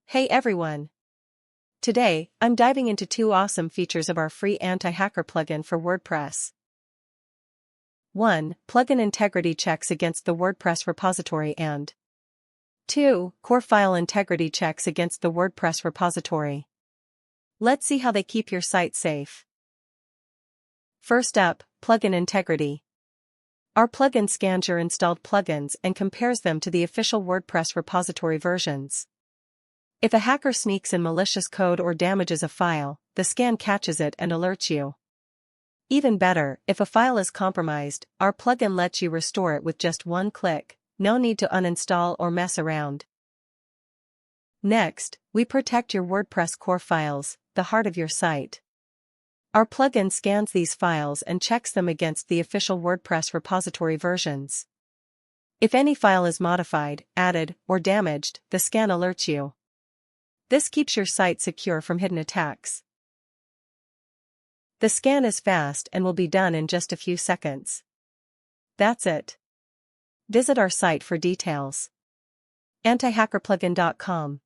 Hey everyone! Today, I'm diving into two awesome features of our free anti-hacker plugin for WordPress. 1. Plugin integrity checks against the WordPress repository and 2. Core file integrity checks against the WordPress repository. Let's see how they keep your site safe. First up, plugin integrity. Our plugin scans your installed plugins and compares them to the official WordPress repository versions. If a hacker sneaks in malicious code or damages a file, the scan catches it and alerts you. Even better, if a file is compromised, our plugin lets you restore it with just one click, no need to uninstall or mess around. Next, we protect your WordPress core files, the heart of your site. Our plugin scans these files and checks them against the official WordPress repository versions. If any file is modified, added, or damaged, the scan alerts you. This keeps your site secure from hidden attacks. The scan is fast and will be done in just a few seconds. That's it. Visit our site for details. antihackerplugin.com